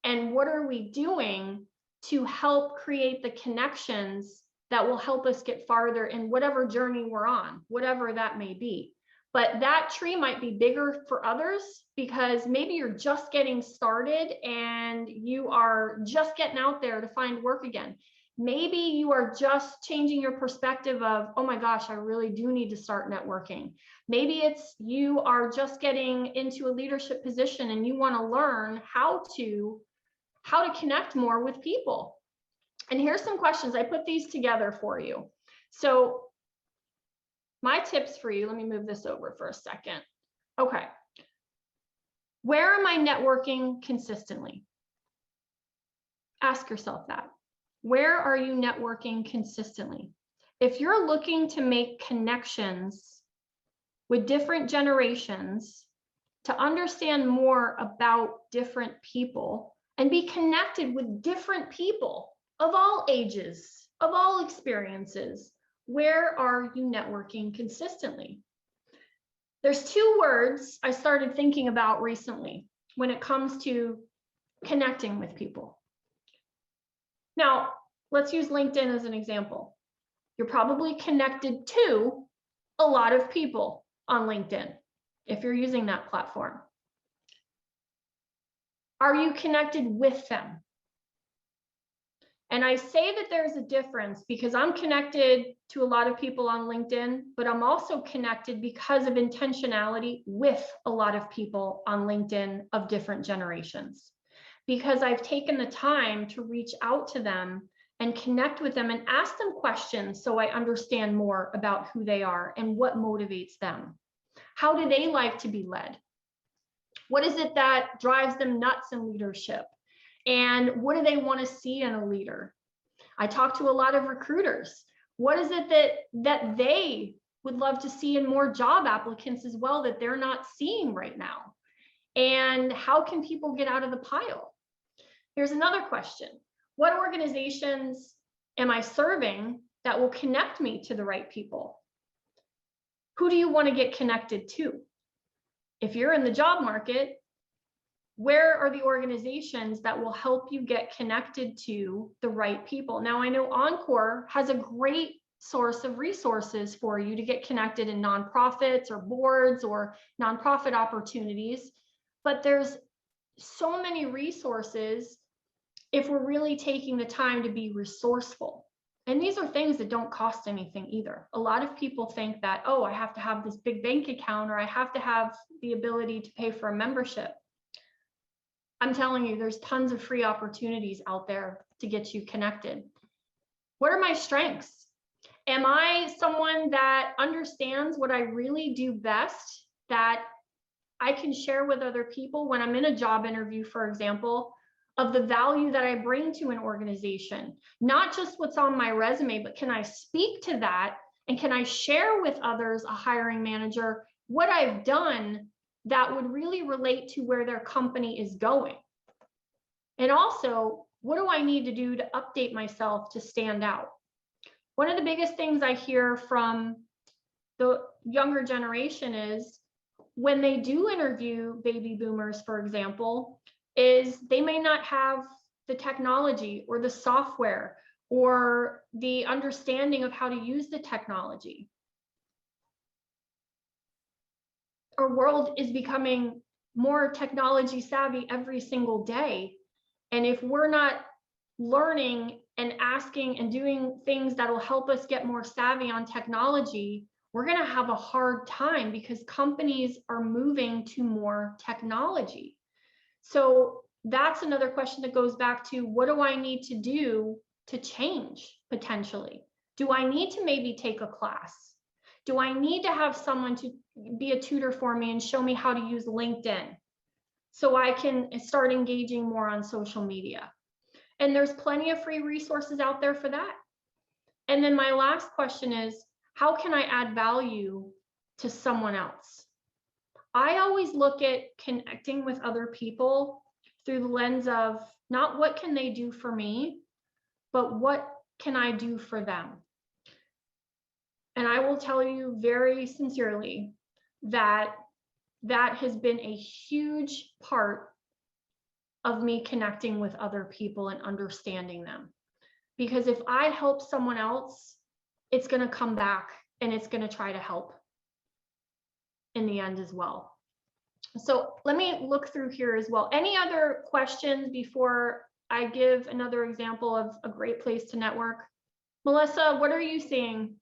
And what are we doing to help create the connections that will help us get farther in whatever journey we're on, whatever that may be? But that tree might be bigger for others, because maybe you're just getting started and you are just getting out there to find work again. Maybe you are just changing your perspective of, oh my gosh, I really do need to start networking. Maybe it's you are just getting into a leadership position and you want to learn how to connect more with people. And here's some questions. I put these together for you. So my tips for you, let me move this over for a second. Okay. Where am I networking consistently? Ask yourself that. Where are you networking consistently? If you're looking to make connections with different generations, to understand more about different people and be connected with different people of all ages, of all experiences, where are you networking consistently? There's two words I started thinking about recently when it comes to connecting with people. Now, let's use LinkedIn as an example. You're probably connected to a lot of people on LinkedIn if you're using that platform. Are you connected with them? And I say that there's a difference because I'm connected to a lot of people on LinkedIn, but I'm also connected because of intentionality with a lot of people on LinkedIn of different generations. Because I've taken the time to reach out to them and connect with them and ask them questions so I understand more about who they are and what motivates them. How do they like to be led? What is it that drives them nuts in leadership? And what do they want to see in a leader? I talk to a lot of recruiters. What is it that they would love to see in more job applicants as well that they're not seeing right now? And how can people get out of the pile? Here's another question. What organizations am I serving that will connect me to the right people? Who do you want to get connected to? If you're in the job market, where are the organizations that will help you get connected to the right people? Now, I know Encore has a great source of resources for you to get connected in nonprofits or boards or nonprofit opportunities, but there's so many resources if we're really taking the time to be resourceful. And these are things that don't cost anything either. A lot of people think that, oh, I have to have this big bank account or I have to have the ability to pay for a membership. I'm telling you, there's tons of free opportunities out there to get you connected. What are my strengths? Am I someone that understands what I really do best that I can share with other people when I'm in a job interview, for example, of the value that I bring to an organization? Not just what's on my resume, but can I speak to that and can I share with others, a hiring manager, what I've done that would really relate to where their company is going? And also, what do I need to do to update myself to stand out? One of the biggest things I hear from the younger generation is when they do interview baby boomers, for example, is they may not have the technology or the software or the understanding of how to use the technology. Our world is becoming more technology savvy every single day. And if we're not learning and asking and doing things that will help us get more savvy on technology, we're going to have a hard time because companies are moving to more technology. So that's another question that goes back to, what do I need to do to change potentially? Do I need to maybe take a class? Do I need to have someone to be a tutor for me and show me how to use LinkedIn so I can start engaging more on social media? And there's plenty of free resources out there for that. And then my last question is, how can I add value to someone else? I always look at connecting with other people through the lens of not what can they do for me, but what can I do for them? And I will tell you very sincerely that that has been a huge part of me connecting with other people and understanding them. Because if I help someone else, it's going to come back and it's going to try to help in the end as well. So let me look through here as well. Any other questions before I give another example of a great place to network? Melissa, what are you seeing?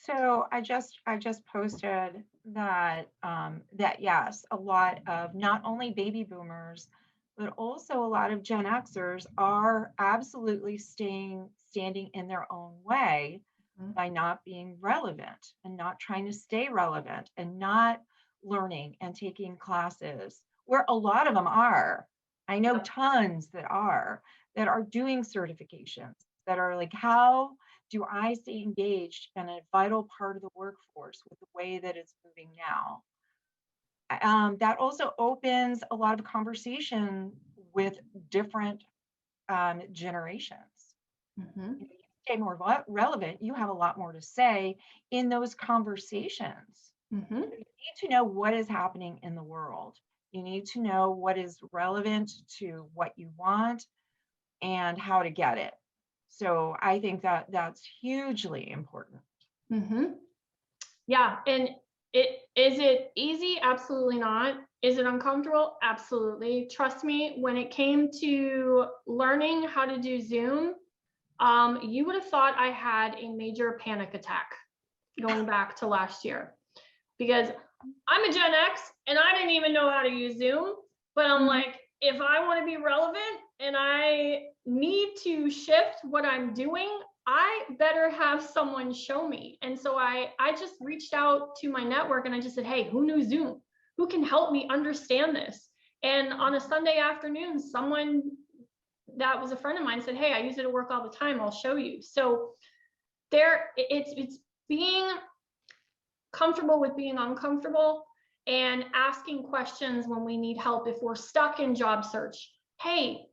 So I just posted that that yes, a lot of not only baby boomers, but also a lot of Gen Xers are absolutely standing in their own way by not being relevant and not trying to stay relevant and not learning and taking classes, where a lot of them are. I know tons that are doing certifications, that are like, how do I stay engaged in a vital part of the workforce with the way that it's moving now? That also opens a lot of conversation with different generations. Mhm. You stay more relevant, you have a lot more to say in those conversations. Mhm. You need to know what is happening in the world. You need to know what is relevant to what you want and how to get it. So I think that that's hugely important. Mhm. Yeah, and is it easy? Absolutely not. Is it uncomfortable? Absolutely. Trust me, when it came to learning how to do Zoom, you would have thought I had a major panic attack going back to last year, because I'm a Gen X and I didn't even know how to use Zoom. But I'm like, if I want to be relevant and I need to shift what I'm doing, I better have someone show me. And so I just reached out to my network and I just said, hey, who knew Zoom? Who can help me understand this? And on a Sunday afternoon, someone that was a friend of mine said, hey, I use it at work all the time. I'll show you. So it's being comfortable with being uncomfortable and asking questions when we need help. If we're stuck in job search, hey,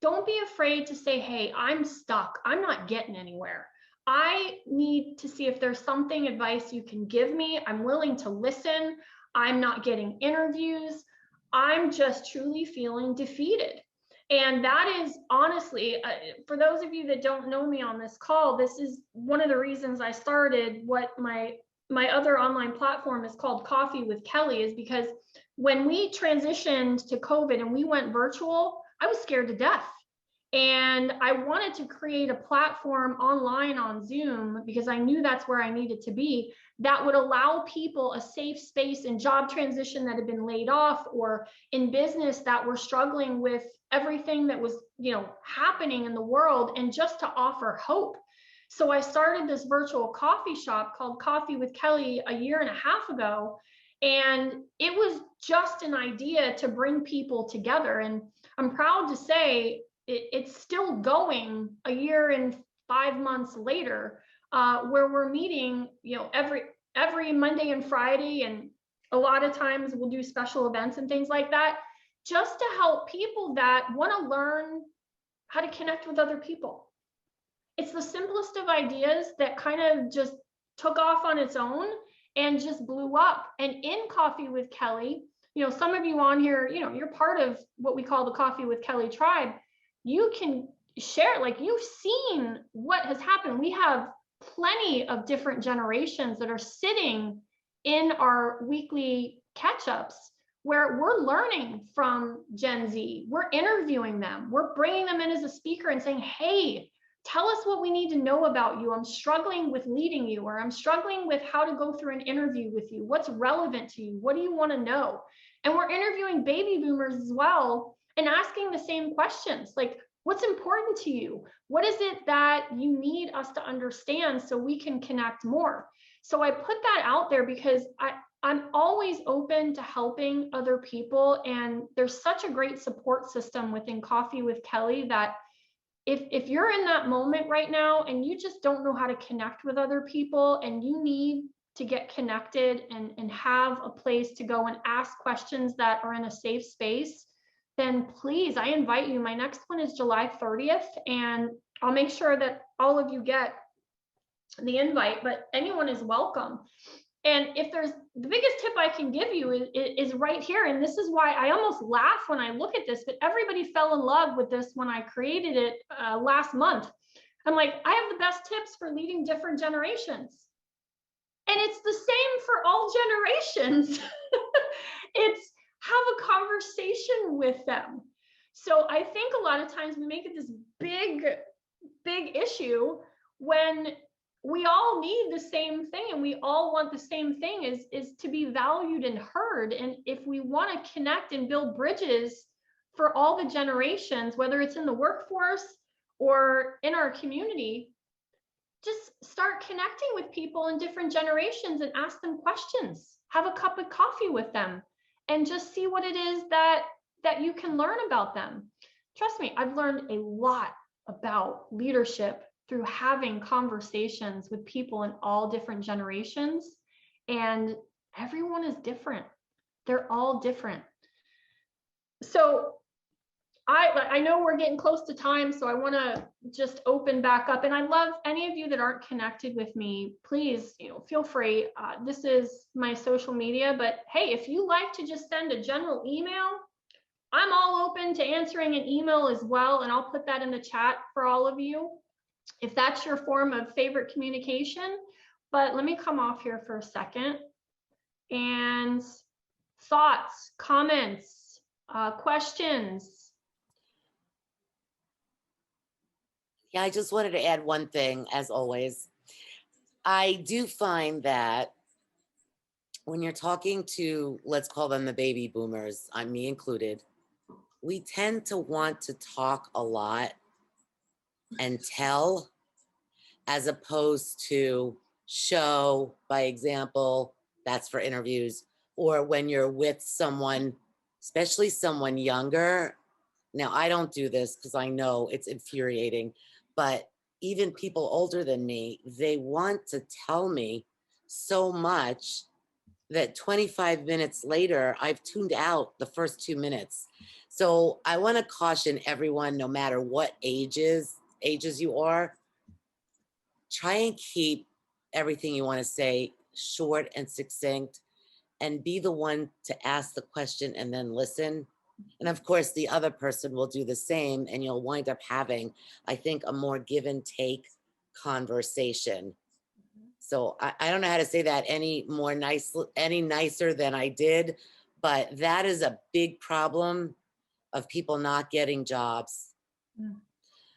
don't be afraid to say, hey, I'm stuck. I'm not getting anywhere. I need to see if there's something advice you can give me. I'm willing to listen. I'm not getting interviews. I'm just truly feeling defeated. And that is honestly, for those of you that don't know me on this call, this is one of the reasons I started what my other online platform is called Coffee with Kelly, is because when we transitioned to COVID and we went virtual, I was scared to death. And I wanted to create a platform online on Zoom because I knew that's where I needed to be, that would allow people a safe space in job transition that had been laid off, or in business that were struggling with everything that was, happening in the world, and just to offer hope. So I started this virtual coffee shop called Coffee with Kelly a year and a half ago. And it was just an idea to bring people together. And I'm proud to say it's still going a year and 5 months later, where we're meeting, every Monday and Friday. And a lot of times we'll do special events and things like that, just to help people that want to learn how to connect with other people. It's the simplest of ideas that kind of just took off on its own and just blew up. And in Coffee with Kelly, some of you on here, you're part of what we call the Coffee with Kelly tribe. You can share, like, you've seen what has happened. We have plenty of different generations that are sitting in our weekly catch-ups where we're learning from Gen Z. We're interviewing them. We're bringing them in as a speaker and saying, hey, tell us what we need to know about you. I'm struggling with leading you, or I'm struggling with how to go through an interview with you. What's relevant to you? What do you want to know? And we're interviewing baby boomers as well and asking the same questions, like, what's important to you? What is it that you need us to understand so we can connect more? So I put that out there because I'm always open to helping other people. And there's such a great support system within Coffee with Kelly that if you're in that moment right now and you just don't know how to connect with other people, and you need to get connected and have a place to go and ask questions that are in a safe space, then please, I invite you. My next one is July 30th, and I'll make sure that all of you get the invite, but anyone is welcome. And if there's, the biggest tip I can give you is right here. And this is why I almost laugh when I look at this, but everybody fell in love with this when I created it last month. I'm like, I have the best tips for leading different generations. And it's the same for all generations. It's have a conversation with them. So I think a lot of times we make it this big issue when we all need the same thing, and we all want the same thing, is to be valued and heard. And if we want to connect and build bridges, for all the generations, whether it's in the workforce or in our community. Just start connecting with people in different generations and ask them questions. Have a cup of coffee with them and just see what it is that you can learn about them. Trust me, I've learned a lot about leadership through having conversations with people in all different generations, and everyone is different. They're all different. So I know we're getting close to time, so I want to just open back up. And I love any of you that aren't connected with me, please, feel free. This is my social media, but hey, if you like to just send a general email, I'm all open to answering an email as well. And I'll put that in the chat for all of you, if that's your form of favorite communication. But let me come off here for a second. And thoughts, comments, questions. Yeah, I just wanted to add one thing, as always. I do find that when you're talking to, let's call them the baby boomers, me included, we tend to want to talk a lot and tell, as opposed to show by example. That's for interviews, or when you're with someone, especially someone younger. Now, I don't do this because I know it's infuriating, but even people older than me, they want to tell me so much that 25 minutes later, I've tuned out the first 2 minutes. So I want to caution everyone, no matter what ages you are, try and keep everything you want to say short and succinct, and be the one to ask the question and then listen. And of course, the other person will do the same, and you'll wind up having, I think, a more give and take conversation. So I don't know how to say that any nicer than I did, but that is a big problem of people not getting jobs.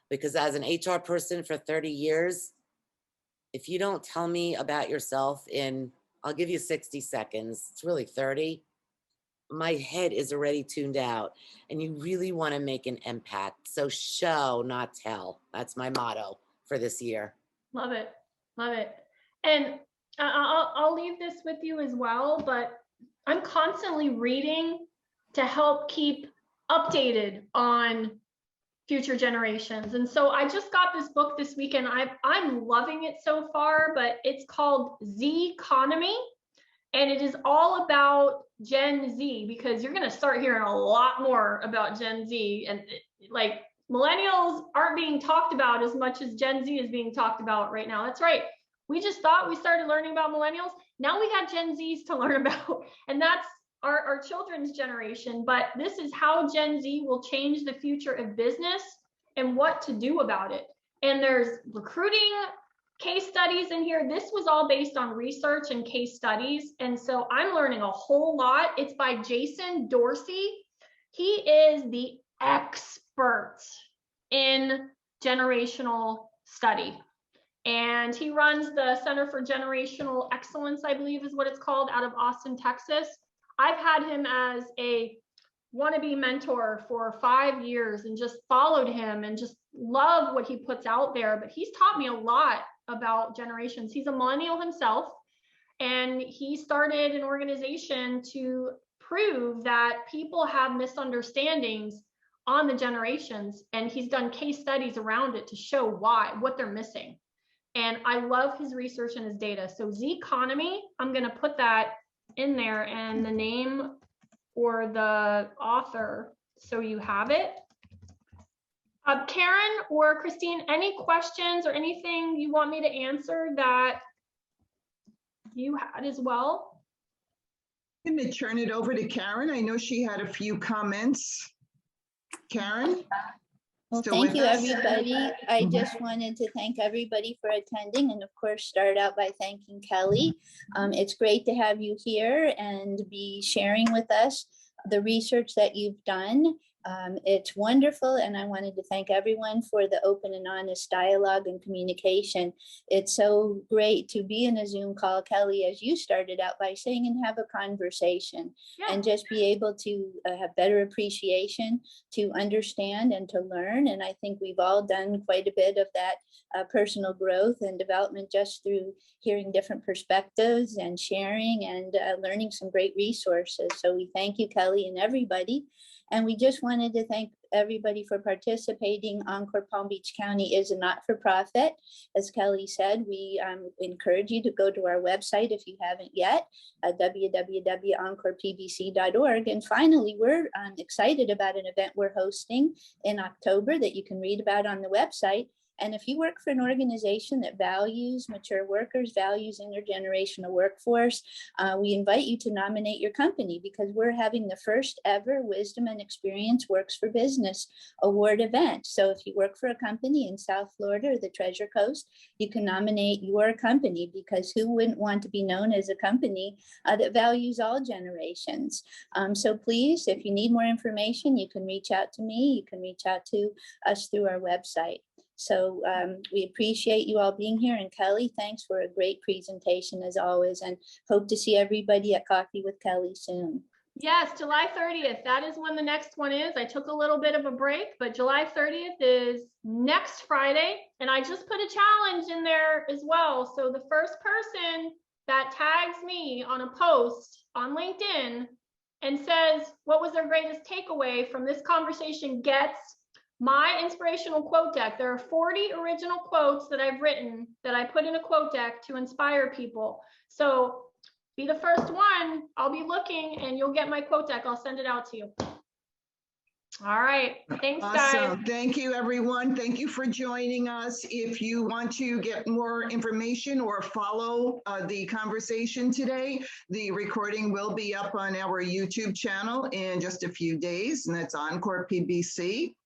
Because as an HR person for 30 years, if you don't tell me about yourself in, I'll give you 60 seconds, it's really 30, my head is already tuned out, and you really want to make an impact. So show, not tell. That's my motto for this year. Love it. Love it. And I'll leave this with you as well, but I'm constantly reading to help keep updated on future generations. And so I just got this book this weekend. I'm loving it so far, but it's called Z-Economy. And it is all about Gen Z, because you're going to start hearing a lot more about Gen Z. And like, millennials aren't being talked about as much as Gen Z is being talked about right now. That's right. We just thought we started learning about millennials. Now we got Gen Zs to learn about, and that's our children's generation. But this is how Gen Z will change the future of business and what to do about it. And there's recruiting case studies in here. This was all based on research and case studies. And so I'm learning a whole lot. It's by Jason Dorsey. He is the expert in generational study. And he runs the Center for Generational Excellence, I believe is what it's called, out of Austin, Texas. I've had him as a wannabe mentor for 5 years and just followed him and just love what he puts out there. But he's taught me a lot about generations. He's a millennial himself, and he started an organization to prove that people have misunderstandings on the generations, and he's done case studies around it to show what they're missing. And I love his research and his data. So Z-Economy, I'm going to put that in there, and the name or the author, so you have it. Karen or Christine, any questions or anything you want me to answer that you had as well? I'm going to turn it over to Karen. I know she had a few comments. Karen? Well, Still thank with you, us? everybody. I just wanted to thank everybody for attending, and of course, start out by thanking Kelly. It's great to have you here and be sharing with us the research that you've done. It's wonderful, and I wanted to thank everyone for the open and honest dialogue and communication. It's so great to be in a Zoom call, Kelly, as you started out by saying, and have a conversation, and just be able to have better appreciation, to understand and to learn. And I think we've all done quite a bit of that personal growth and development just through hearing different perspectives and sharing and learning some great resources. So we thank you, Kelly, and everybody. And we just wanted to thank everybody for participating. Encore Palm Beach County is a not-for-profit. As Kelly said, we encourage you to go to our website if you haven't yet, www.EncorePBC.org. And finally, we're excited about an event we're hosting in October that you can read about on the website. And if you work for an organization that values mature workers, values intergenerational workforce, we invite you to nominate your company, because we're having the first ever Wisdom and Experience Works for Business Award event. So if you work for a company in South Florida or the Treasure Coast, you can nominate your company, because who wouldn't want to be known as a company that values all generations? So please, if you need more information, you can reach out to me. You can reach out to us through our website. So we appreciate you all being here. And Kelly, thanks for a great presentation as always, and hope to see everybody at Coffee with Kelly soon. Yes, July 30th. That is when the next one is. I took a little bit of a break, but July 30th is next Friday. And I just put a challenge in there as well. So the first person that tags me on a post on LinkedIn and says, what was their greatest takeaway from this conversation, gets my inspirational quote deck. There are 40 original quotes that I've written that I put in a quote deck to inspire people. So be the first one. I'll be looking and you'll get my quote deck. I'll send it out to you. All right. Thanks, guys. Awesome. Thank you, everyone. Thank you for joining us. If you want to get more information or follow the conversation today, the recording will be up on our YouTube channel in just a few days, and that's EncorePBC.